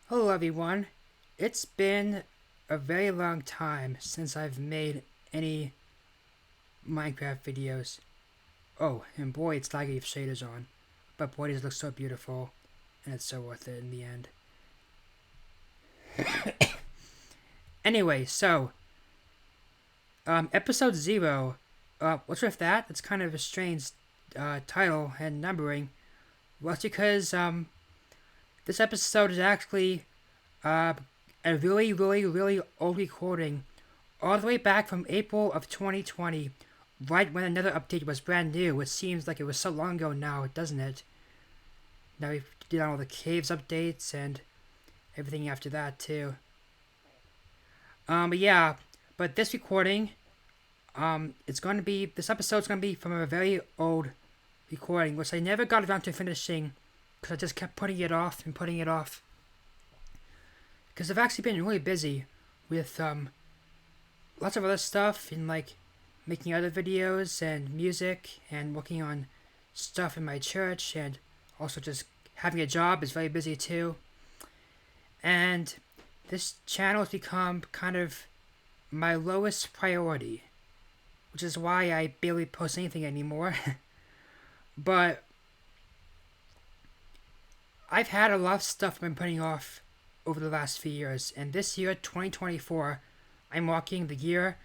Hello everyone. It's been a very long time since I've made any Minecraft videos. Oh, and boy, it's laggy if shaders on. But boy, does it look so beautiful, and it's so worth it in the end. Anyway, so, episode 0, what's with that? It's kind of a strange title and numbering. Well, it's because, this episode is actually uh, a really old recording, all the way back from April of 2020, right when another update was brand new. It seems like it was so long ago now, doesn't it? Now we did all the caves updates and everything after that too. But yeah, but this recording, this episode's gonna be from a very old recording, which I never got around to finishing, because I just kept putting it off and putting it off. Because I've actually been really busy with lots of other stuff, and like making other videos and music and working on stuff in my church, and also just having a job is very busy too. And this channel has become kind of my lowest priority, which is why I barely post anything anymore. But I've had a lot of stuff I've been putting off over the last few years, and this year, 2024, I'm marking the year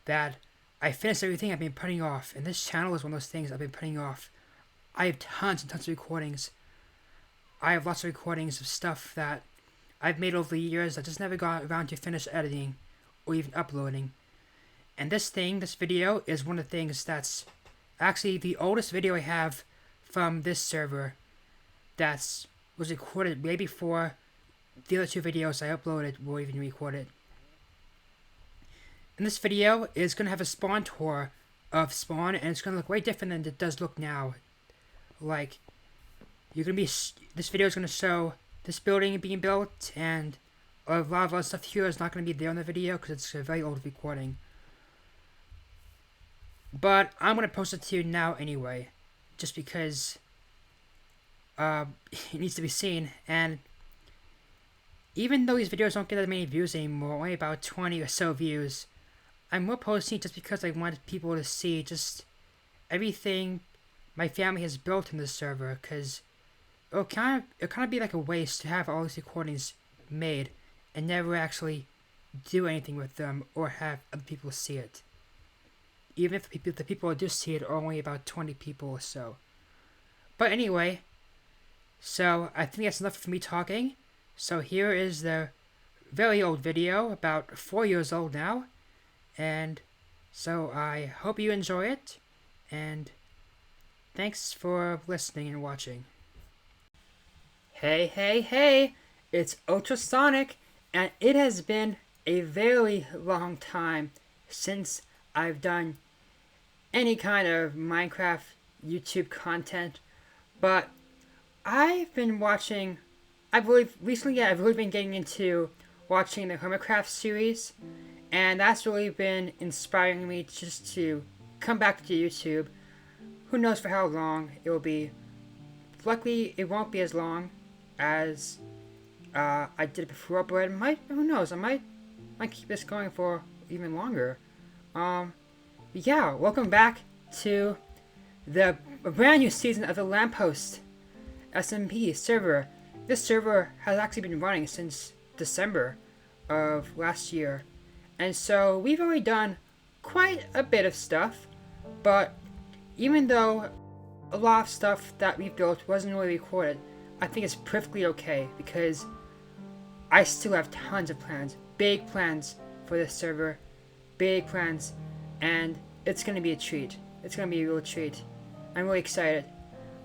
that I finished everything I've been putting off, and this channel is one of those things I've been putting off. I have tons and tons of recordings. I have lots of recordings of stuff that I've made over the years that just never got around to finish editing or even uploading. And this video, is one of the things that's actually the oldest video I have from this server that was recorded way before the other two videos I uploaded were even recorded. And this video is going to have a spawn tour of Spawn, and it's going to look way different than it does look now. Like, this video is going to show this building being built, and a lot of other stuff here is not going to be there in the video because it's a very old recording. But I'm going to post it to you now anyway, just because it needs to be seen. And even though these videos don't get that many views anymore, only about 20 or so views, I'm more posting just because I want people to see just everything my family has built in this server, because it'll kind of be like a waste to have all these recordings made and never actually do anything with them or have other people see it. Even if the people who do see it are only about 20 people or so. But anyway, so I think that's enough for me talking. So here is the very old video, about 4 years old now. And so I hope you enjoy it. And thanks for listening and watching. Hey, it's UltraSonic, and it has been a very long time since I've done any kind of Minecraft YouTube content, but I've been watching, I've really been getting into watching the Hermitcraft series, and that's really been inspiring me just to come back to YouTube. Who knows for how long it will be. Luckily, it won't be as long as I did before, but it might, who knows, I might keep this going for even longer. Yeah, welcome back to the brand new season of the Lamppost SMP server. This server has actually been running since December of last year, and so we've already done quite a bit of stuff, but even though a lot of stuff that we've built wasn't really recorded, I think it's perfectly okay, because I still have tons of plans, big plans for this server, big plans, and it's going to be a treat. It's going to be a real treat. I'm really excited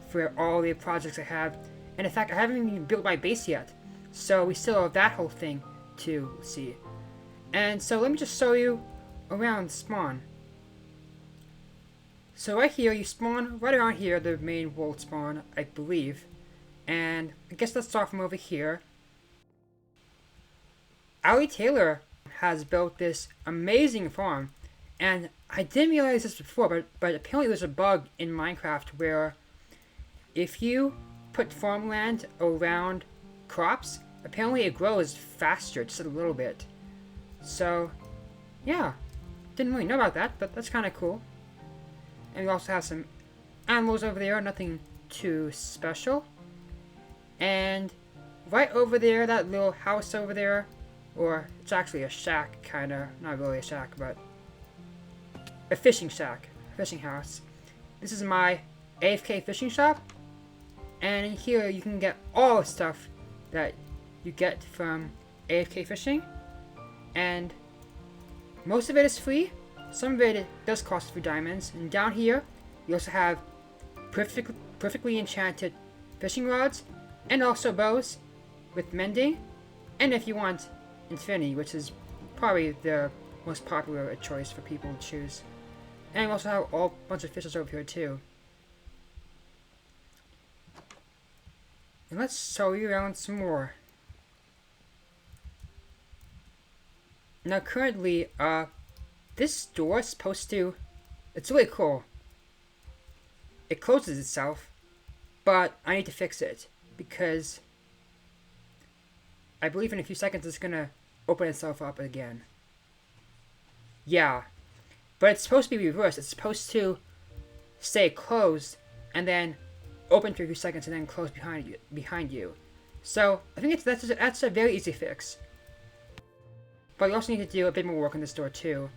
for all the projects I have, and in fact, I haven't even built my base yet, so we still have that whole thing to see. And so let me just show you around Spawn. So right here, you spawn right around here, the main world spawn, I believe. And I guess let's start from over here. Ali Taylor has built this amazing farm, and I didn't realize this before, but apparently there's a bug in Minecraft where if you put farmland around crops, apparently it grows faster, just a little bit. So, yeah. Didn't really know about that, but that's kind of cool. And we also have some animals over there, nothing too special. And right over there, that little house over there, or it's actually a shack, kind of, not really a shack, but a fishing shack, a fishing house. This is my AFK fishing shop, and in here you can get all the stuff that you get from AFK fishing, and most of it is free. Some of it does cost 3 diamonds, and down here you also have perfectly enchanted fishing rods, and also bows with mending, and if you want infinity, which is probably the most popular choice for people to choose. And we also have a bunch of fishes over here too. And let's show you around some more. Now currently, this door is supposed to, it's really cool. It closes itself, but I need to fix it because I believe in a few seconds it's gonna open itself up again. Yeah, but it's supposed to be reversed. It's supposed to stay closed and then open for a few seconds and then close behind you. So I think that's a very easy fix. But we also need to do a bit more work on this door too,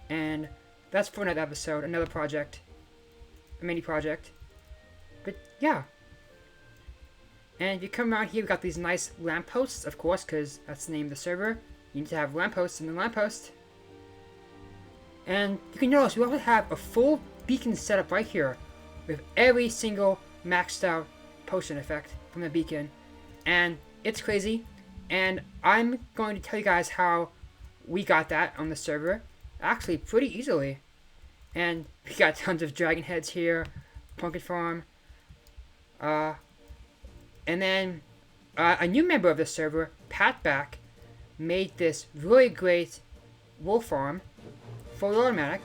and that's for another episode, another project, a mini project. But yeah. And if you come around here, we got these nice lampposts, of course, because that's the name of the server. You need to have lampposts in the lamppost. And you can notice we also have a full beacon setup right here with every single maxed out potion effect from the beacon. And it's crazy. And I'm going to tell you guys how we got that on the server. Actually, pretty easily. And we got tons of dragon heads here, pumpkin farm. And then a new member of the server, Patback, made this really great wool farm, fully automatic,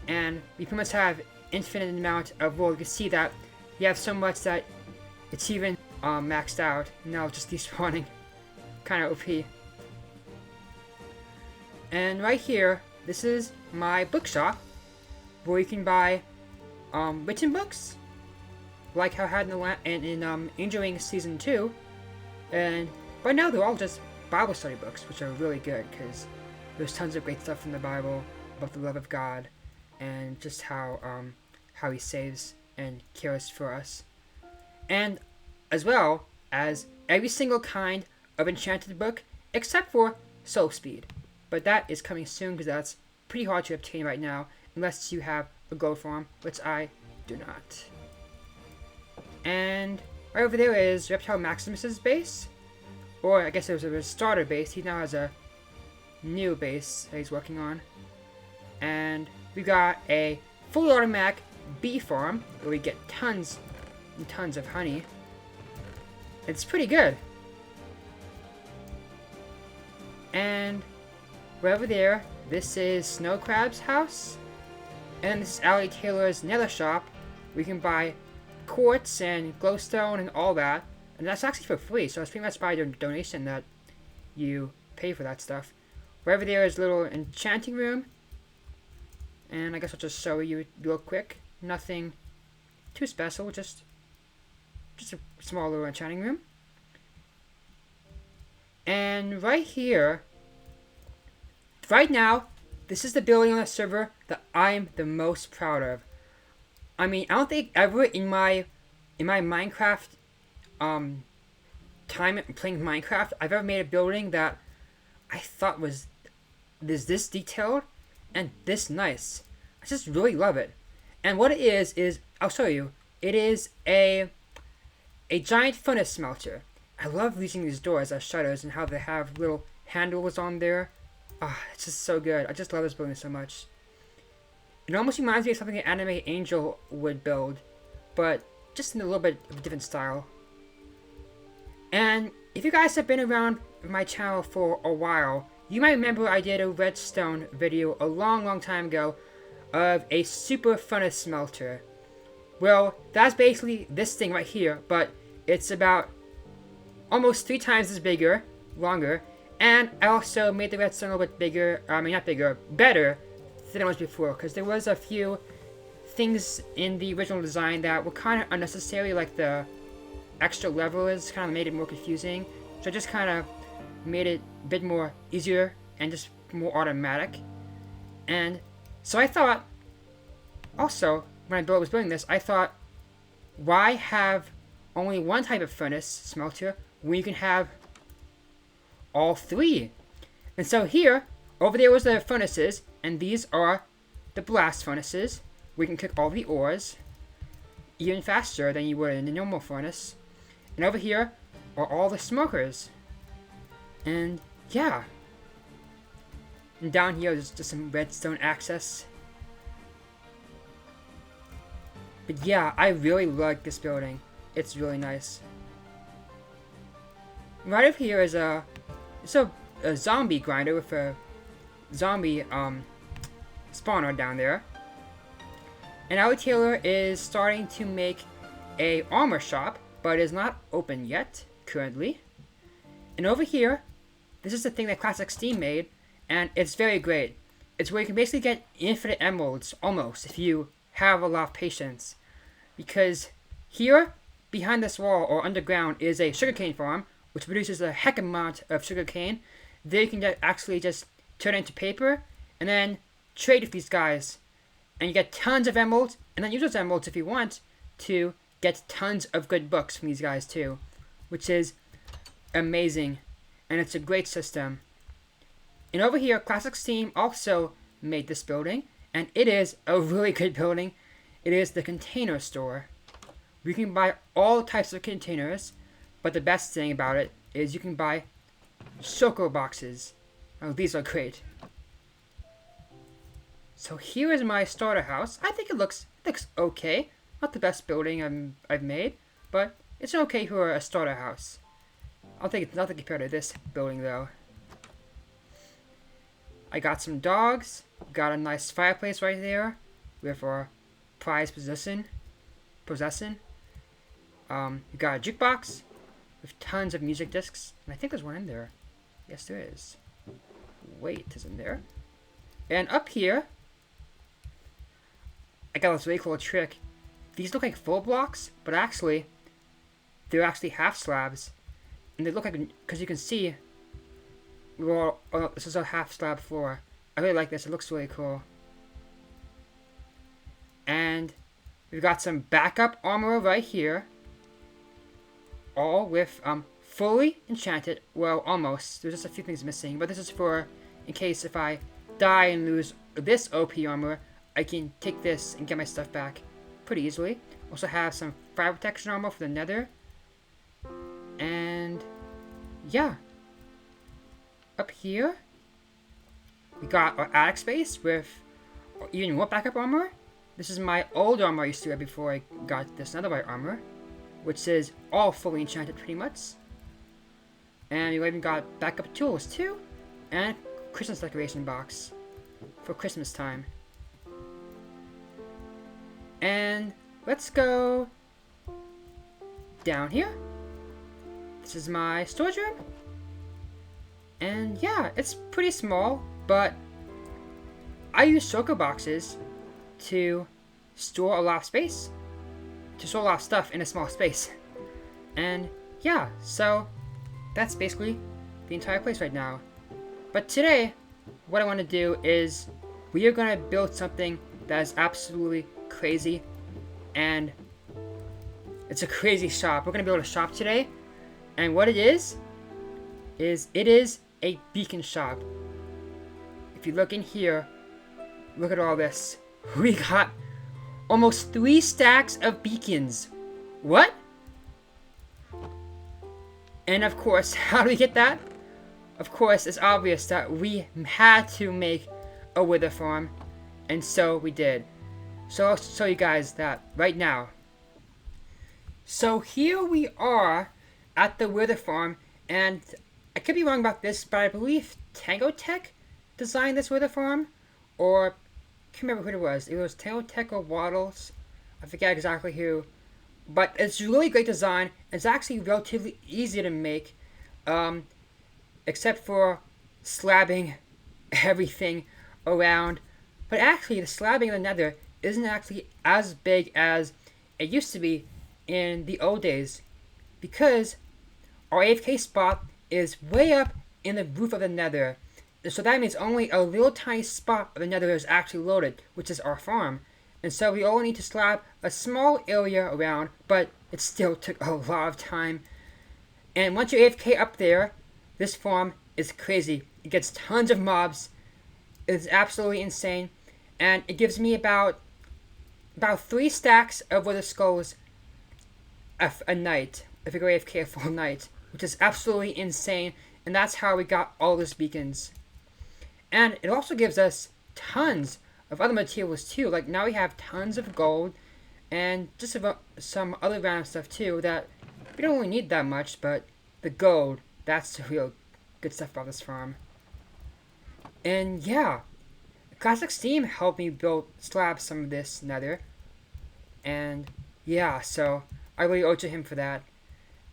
and we pretty much have infinite amount of wool. You can see that we have so much that it's even maxed out. Now just despawning, kind of OP. And right here, this is my bookshop, where you can buy written books, like how I had in Angel Wings Season 2, and right now they're all just Bible study books, which are really good, because there's tons of great stuff from the Bible about the love of God, and just how He saves and cares for us. And as well as every single kind of enchanted book, except for Soul Speed. But that is coming soon, because that's pretty hard to obtain right now, unless you have a gold farm, which I do not. And right over there is Reptile Maximus's base. Or I guess it was a starter base. He now has a new base that he's working on. And we got a fully automatic bee farm where we get tons and tons of honey. It's pretty good. And right over there, this is Snow Crab's house. And this is Allie Taylor's nether shop. We can buy quartz and glowstone and all that, and that's actually for free, so it's pretty much by your donation that you pay for that stuff. Right over there is a little enchanting room, and I guess I'll just show you real quick. Nothing too special, just a small little enchanting room. And right here, right now, this is the building on the server that I'm the most proud of. I mean, I don't think ever in my Minecraft time playing Minecraft I've ever made a building that I thought was this detailed and this nice. I just really love it. And what it is I'll show you. It is a giant furnace smelter. I love using these doors as shutters and how they have little handles on there. It's just so good. I just love this building so much. It almost reminds me of something an anime Angel would build, but just in a little bit of a different style. And if you guys have been around my channel for a while, you might remember I did a redstone video a long time ago of a super furnace smelter. Well, that's basically this thing right here, but it's about almost 3 times as bigger, longer, and I also made the redstone a little bit bigger, not bigger, better than it was before, because there was a few things in the original design that were kind of unnecessary, like the extra levers kind of made it more confusing, so I just kind of made it a bit more easier and just more automatic. And so I thought, also, when I was building this, I thought, why have only one type of furnace smelter when you can have all 3? And so here, over there was the furnaces, and these are the blast furnaces. We can cook all the ores even faster than you would in a normal furnace. And over here are all the smokers. And yeah. And down here there's just some redstone access. But yeah, I really like this building. It's really nice. Right over here is a zombie grinder with a zombie spawner down there. And our tailor is starting to make a armor shop, but it is not open yet currently. And over here, this is the thing that Classic Steam made, and it's very great. It's where you can basically get infinite emeralds, almost, if you have a lot of patience. Because here, behind this wall, or underground, is a sugarcane farm, which produces a heck amount of sugarcane. There you can actually just turn it into paper, and then trade with these guys. And you get tons of emeralds, and then use those emeralds if you want to get tons of good books from these guys too. Which is amazing. And it's a great system. And over here, Classic Steam also made this building, and it is a really good building. It is the container store. You can buy all types of containers, but the best thing about it is you can buy Shoko boxes. Oh, these are great. So here is my starter house. I think it looks okay. Not the best building I've made, but it's okay for a starter house. I'll think it's nothing compared to this building though. I got some dogs. Got a nice fireplace right there with our prize possession. You got a jukebox with tons of music discs, and I think there's one in there. Yes, there is. Wait, is in there? And up here, I got this really cool trick. These look like full blocks, but actually, they're actually half slabs. And they look like, because you can see, this is a half slab floor. I really like this, it looks really cool. And we've got some backup armor right here. All with, fully enchanted, well, almost. There's just a few things missing, but this is for, in case if I die and lose this OP armor, I can take this and get my stuff back pretty easily. Also have some fire protection armor for the nether. And yeah. Up here, we got our attic space with even more backup armor. This is my old armor I used to have before I got this netherite armor, which is all fully enchanted pretty much. And we even got backup tools too, and Christmas decoration box for Christmas time. And let's go down here. This is my storage room. And yeah, it's pretty small, but I use Shoko boxes to store a lot of space. To store a lot of stuff in a small space. And yeah, so that's basically the entire place right now. But today, what I want to do is we are going to build something that is absolutely crazy, and it's a crazy shop. We're going to build a shop today, and what it is it is a beacon shop. If you look in here, look at all this. We got almost 3 stacks of beacons. What? And of course, how do we get that? Of course, it's obvious that we had to make a wither farm, and so we did. So I'll show you guys that right now. So here we are at the wither farm, and I could be wrong about this, but I believe Tango Tech designed this wither farm, or I can't remember who it was. It was Tango Tech or Waddles. I forget exactly who. But it's really great design. It's actually relatively easy to make, except for slabbing everything around. But actually, the slabbing of the nether isn't actually as big as it used to be in the old days, because our AFK spot is way up in the roof of the nether. So that means only a little tiny spot of the nether is actually loaded, which is our farm. And so we only need to slab a small area around, but it still took a lot of time. And once you're AFK up there, this farm is crazy. It gets tons of mobs. It's absolutely insane. And it gives me about 3 stacks of wither skulls a night, if I go AFK a full night, which is absolutely insane. And that's how we got all these beacons. And it also gives us tons of other materials too. Like now we have tons of gold and just about some other random stuff too that we don't really need that much, but the gold, that's the real good stuff about this farm. And yeah, Classic Steam helped me slab some of this nether. And yeah, so I really owe to him for that.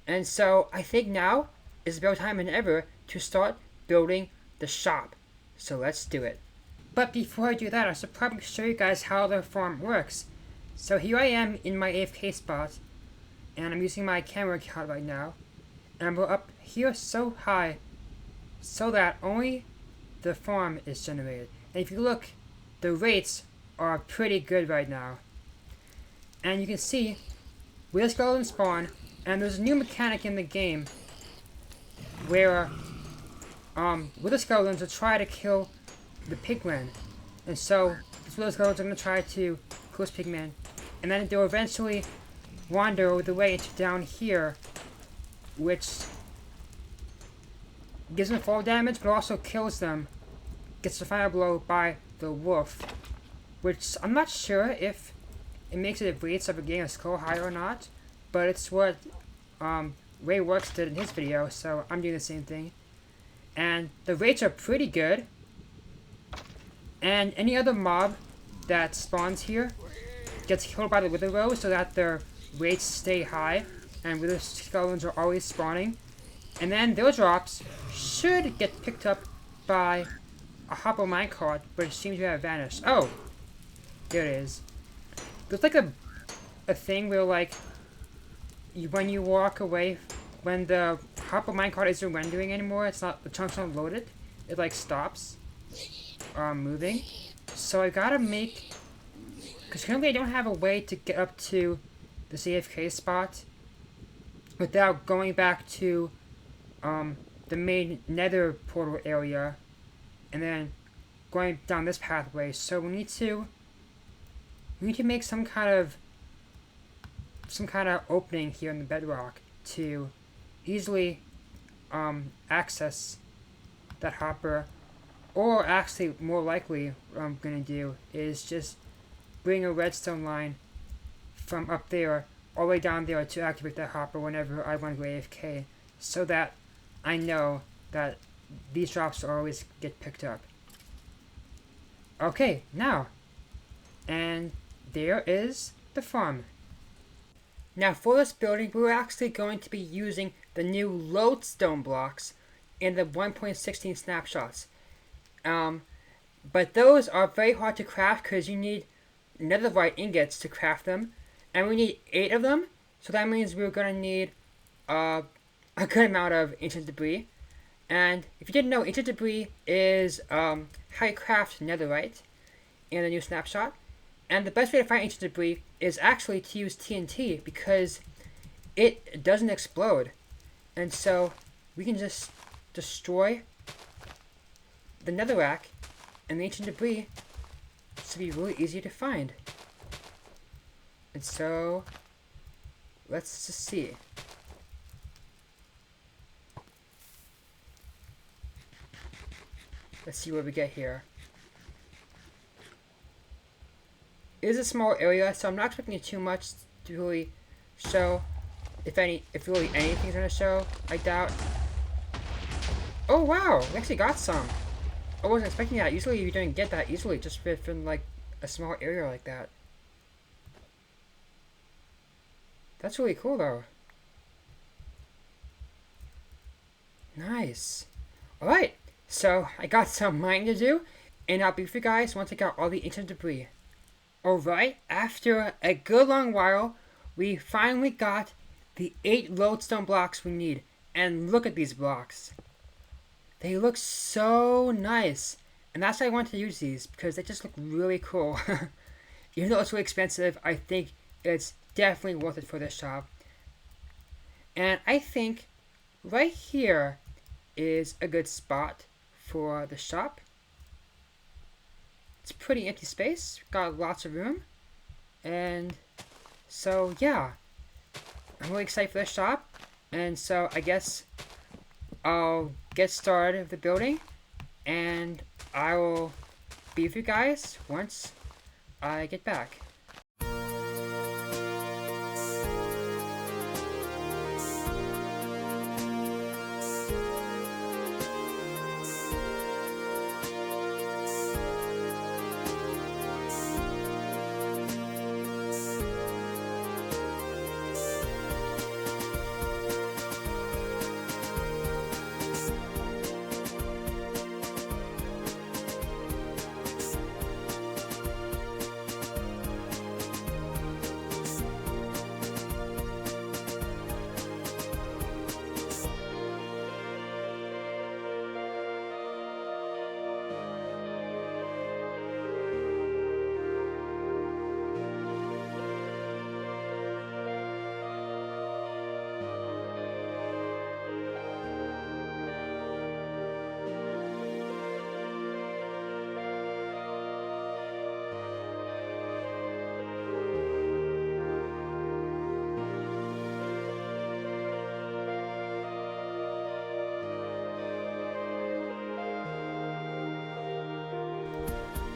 And so I think now is about time than ever to start building the shop. So let's do it. But before I do that, I should probably show you guys how the farm works. So here I am in my AFK spot, and I'm using my camera card right now. And we're up here so high, so that only the farm is generated. And if you look, the rates are pretty good right now. And you can see, wither skeletons spawn, and there's a new mechanic in the game where wither skeletons will try to kill the pigmen. And so these wither skeletons are going to try to kill this pigman, and then they'll eventually wander the way to down here, which gives them fall damage but also kills them. Gets the final blow by the wolf, which I'm not sure if it makes it a rates of a game a skull higher or not, but it's what Ray Works did in his video, so I'm doing the same thing. And the rates are pretty good. And any other mob that spawns here gets killed by the wither rows so that their rates stay high, and wither skeletons are always spawning. And then those drops should get picked up by a hopper minecart, but it seems to have vanished. Oh, there it is. There's like a thing where like when you walk away, when the hopper minecart isn't rendering anymore, it's not, the chunks aren't loaded, it like stops moving. So I gotta make, because currently I don't have a way to get up to the CFK spot without going back to the main nether portal area and then going down this pathway. So we need to make some kind of opening here in the bedrock to easily access that hopper. Or actually, more likely, what I'm going to do is just bring a redstone line from up there all the way down there to activate that hopper whenever I want to go AFK, so that I know that these drops always get picked up. Okay, now, and there is the farm. Now for this building, we're actually going to be using the new lodestone blocks in the 1.16 snapshots. But those are very hard to craft because you need netherite ingots to craft them, and we need 8 of them, so that means we're going to need a good amount of ancient debris. And if you didn't know, ancient debris is how you craft netherite in the new snapshot. And the best way to find ancient debris is actually to use TNT, because it doesn't explode. And so we can just destroy the netherrack, and the ancient debris should be really easy to find. And so let's just see. Let's see what we get here. It is a small area, so I'm not expecting too much to really show. If really anything's gonna show, I doubt. Oh wow, we actually got some. I wasn't expecting that. Usually you don't get that easily just from like a small area like that. That's really cool though. Nice. Alright, so I got some mining to do, and I'll be with you guys once I got all the ancient debris. Alright, after a good long while, we finally got the 8 lodestone blocks we need. And look at these blocks. They look so nice. And that's why I wanted to use these, because they just look really cool. Even though it's really expensive, I think it's definitely worth it for this shop. And I think right here is a good spot for the shop. It's pretty empty space, got lots of room. And so yeah, I'm really excited for this shop. And so I guess I'll get started with the building, and I will be with you guys once I get back.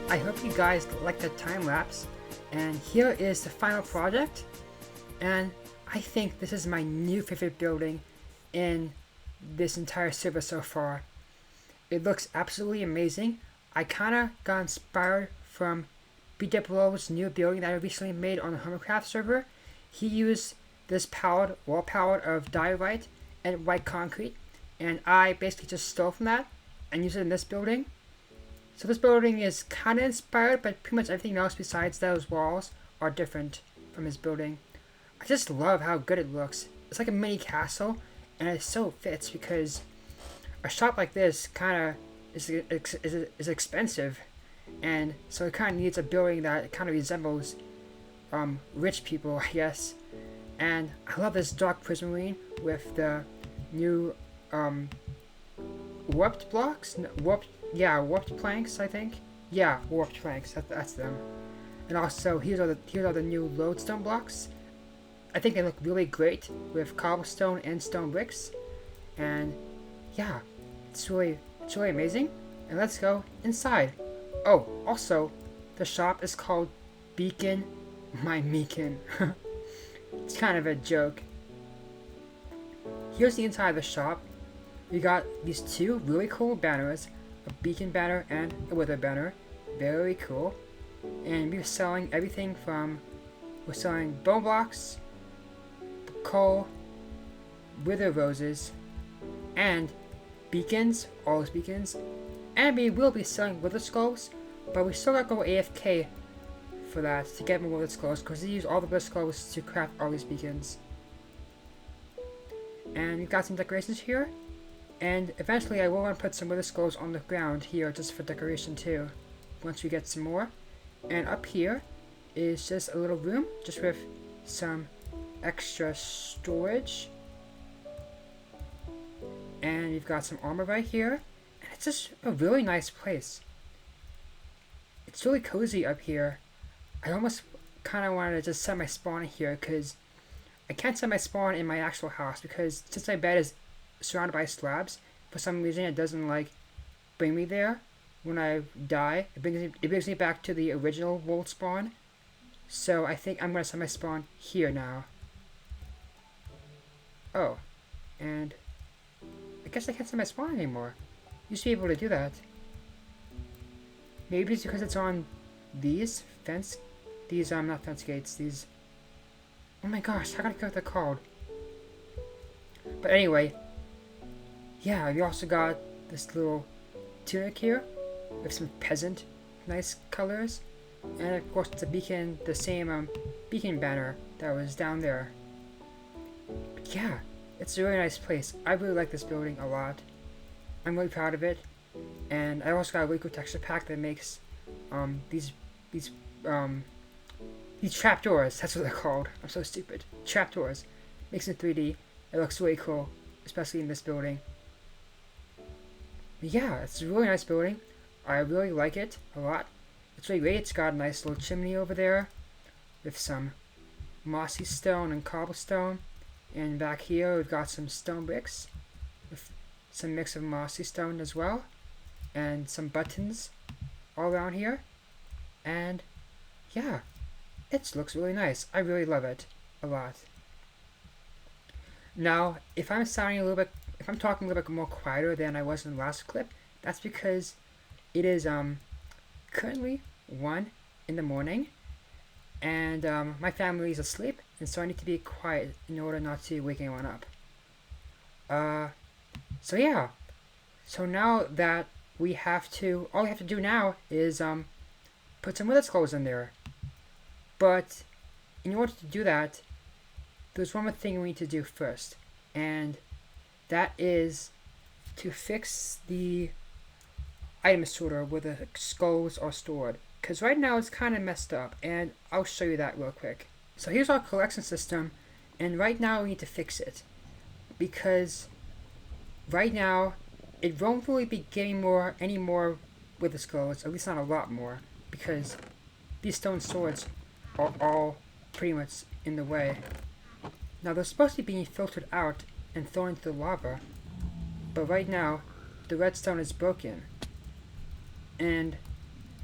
I hope you guys like the time lapse, and here is the final project. And I think this is my new favorite building in this entire server so far. It looks absolutely amazing. I kinda got inspired from BWO's new building that I recently made on the Hovercraft server. He used this wall palette of diorite and white concrete, and I basically just stole from that and used it in this building. So this building is kind of inspired, but pretty much everything else besides those walls are different from his building. I just love how good it looks. It's like a mini castle, and it so fits because a shop like this kind of is expensive, and so it kind of needs a building that kind of resembles rich people, I guess. And I love this dark prismarine with the new warped blocks, warped planks, I think. Yeah, warped planks. That's them. And also, here are the new lodestone blocks. I think they look really great with cobblestone and stone bricks. And yeah, it's really amazing. And let's go inside. Oh, also, the shop is called Beacon My Meekin. It's kind of a joke. Here's the inside of the shop. We got these two really cool banners, a beacon banner and a wither banner. Very cool. And we're selling everything from, we're selling bone blocks, coal, wither roses, and beacons, all those beacons. And we will be selling wither skulls, but we still gotta go AFK for that to get more wither skulls, because we use all the wither skulls to craft all these beacons. And we've got some decorations here. And eventually I will want to put some wither skulls on the ground here just for decoration too, once we get some more. And up here is just a little room, just with some extra storage. And we've got some armor right here. And it's just a really nice place. It's really cozy up here. I almost kind of wanted to just set my spawn here, because I can't set my spawn in my actual house, because since my bed is surrounded by slabs, for some reason it doesn't like bring me there when I die. It brings me back to the original world spawn. So I think I'm gonna set my spawn here now. Oh, and I guess I can't set my spawn anymore. Used to be able to do that. Maybe it's because it's on these not fence gates, these Oh my gosh, I gotta get what they're called. But anyway, yeah, we also got this little tunic here with some peasant nice colors. And of course the beacon, the same beacon banner that was down there. But yeah, it's a really nice place. I really like this building a lot. I'm really proud of it. And I also got a really cool texture pack that makes these trapdoors, that's what they're called. I'm so stupid. Trapdoors. Makes it 3D. It looks really cool, especially in this building. But yeah, it's a really nice building. I really like it a lot. It's really great. It's got a nice little chimney over there with some mossy stone and cobblestone. And back here we've got some stone bricks with some mix of mossy stone as well. And some buttons all around here. And yeah, it looks really nice. I really love it a lot. Now, if I'm talking a little bit more quieter than I was in the last clip, that's because it is currently 1 in the morning, and my family is asleep, and so I need to be quiet in order not to wake anyone up. So yeah. So now that all we have to do now is put some wither skulls in there. But in order to do that, there's one more thing we need to do first, and that is to fix the item sorter where the skulls are stored. Because right now it's kind of messed up, and I'll show you that real quick. So here's our collection system, and right now we need to fix it. Because right now it won't really be getting any more wither skulls, at least not a lot more, because these stone swords are all pretty much in the way. Now they're supposed to be being filtered out and thrown into the lava, but right now the redstone is broken. And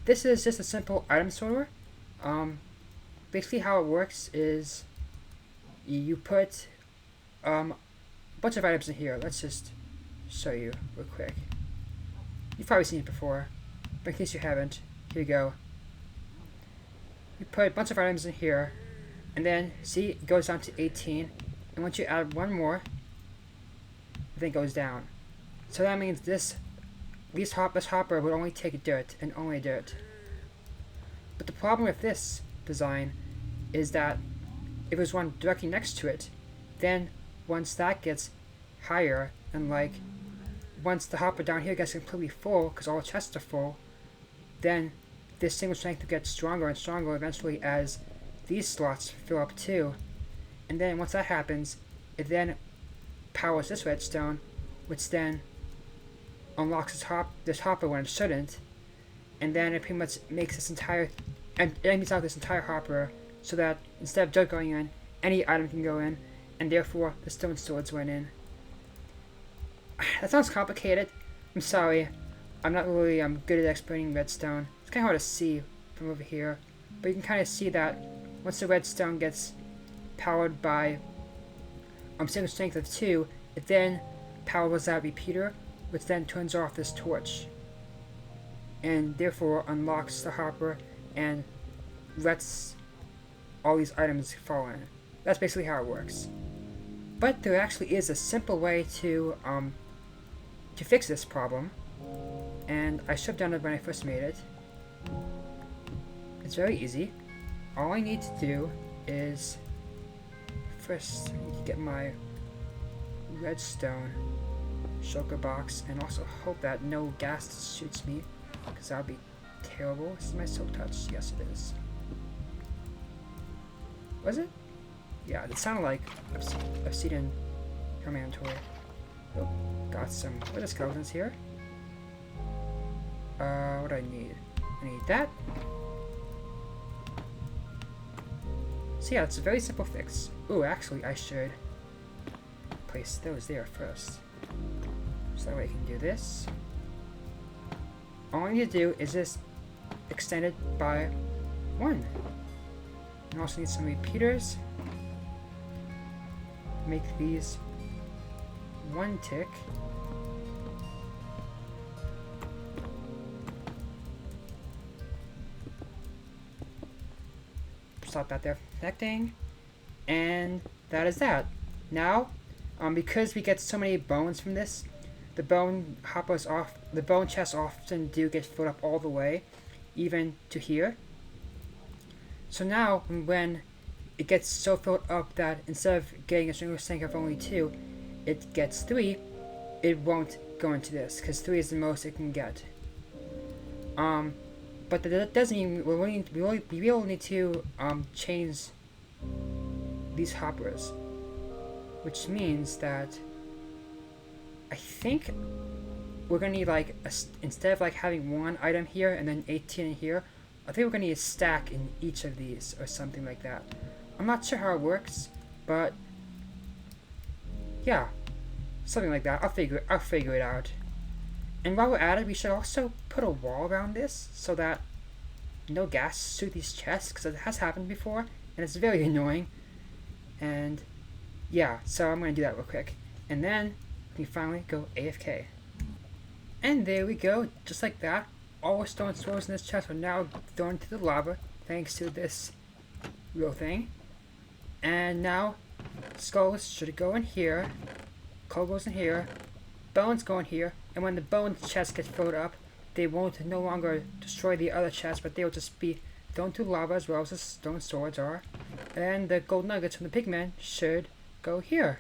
this is just a simple item sorter. Basically how it works is you put a bunch of items in here. Let's just show you real quick. You've probably seen it before, but in case you haven't, here you go. You put a bunch of items in here, and then see it goes down to 18, and once you add one more, then it goes down. So that means this hopper would only take dirt and only dirt. But the problem with this design is that if there's one directly next to it, then once that gets higher, and like once the hopper down here gets completely full because all the chests are full, then this single strength will get stronger and stronger eventually as these slots fill up too. And then once that happens, it then powers this redstone, which then unlocks this hopper when it shouldn't, and then it pretty much makes this entire empties out this entire hopper so that instead of dirt going in, any item can go in, and therefore the stone swords went in. That sounds complicated. I'm sorry. I'm not really good at explaining redstone. It's kind of hard to see from over here, but you can kind of see that once the redstone gets powered by single strength of 2, it then powers that repeater, which then turns off this torch, and therefore unlocks the hopper and lets all these items fall in. That's basically how it works. But there actually is a simple way to fix this problem, and I should have done it when I first made it. It's very easy. All I need to do is first I need to get my redstone shulker box and also hope that no gas shoots me, because that would be terrible. This is my silk touch. Yes, it is. Was it? Yeah, it sounded like obsidian from my inventory. Oh, got some wither skeletons here. What do I need? I need that. So yeah, it's a very simple fix. Ooh, actually, I should place those there first. So that way I can do this. All I need to do is just extend it by 1. And also need some repeaters. Make these 1 tick. Stop that there from connecting. And that is that. Now, because we get so many bones from this, the bone chests often do get filled up all the way, even to here. So now, when it gets so filled up that instead of getting a single tank of only 2, it gets 3, it won't go into this, because 3 is the most it can get. But that doesn't mean we will need to change these hoppers, which means that I think we're gonna need like instead of like having one item here and then 18 in here, I think we're gonna need a stack in each of these or something like that. I'm not sure how it works, but yeah, something like that. I'll figure it out. And while we're at it, we should also put a wall around this so that no gas through these chests, because it has happened before and it's very annoying. And yeah, so I'm gonna do that real quick, and then we finally go AFK. And there we go, just like that. All the stone swords in this chest are now thrown into the lava thanks to this real thing. And now skulls should go in here, coal goes in here, bones go in here, and when the bone chest gets filled up, they won't no longer destroy the other chest, but they will just be thrown to lava as well as the stone swords are. And the gold nuggets from the pigmen should go here.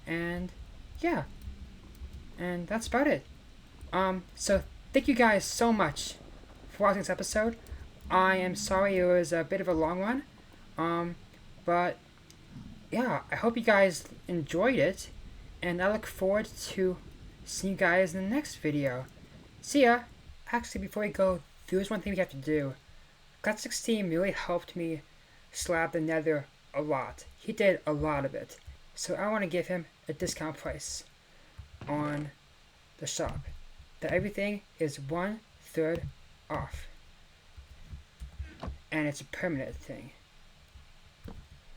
And yeah, and that's about it. So thank you guys so much for watching this episode. I am sorry it was a bit of a long one, but yeah, I hope you guys enjoyed it, and I look forward to seeing you guys in the next video. See ya! Actually, before we go, there's one thing we have to do. God 16 really helped me slab the nether a lot. He did a lot of it. So I want to give him a discount price on the shop. That everything is 1/3 off. And it's a permanent thing.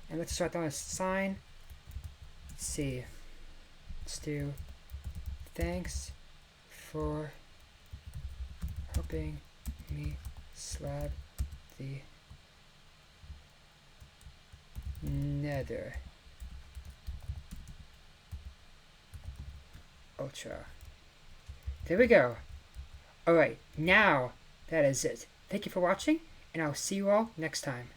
And let's start down a sign. Let's see. Let's do thanks for helping me slab the nether. Ultra. There we go. Alright, now that is it. Thank you for watching, and I'll see you all next time.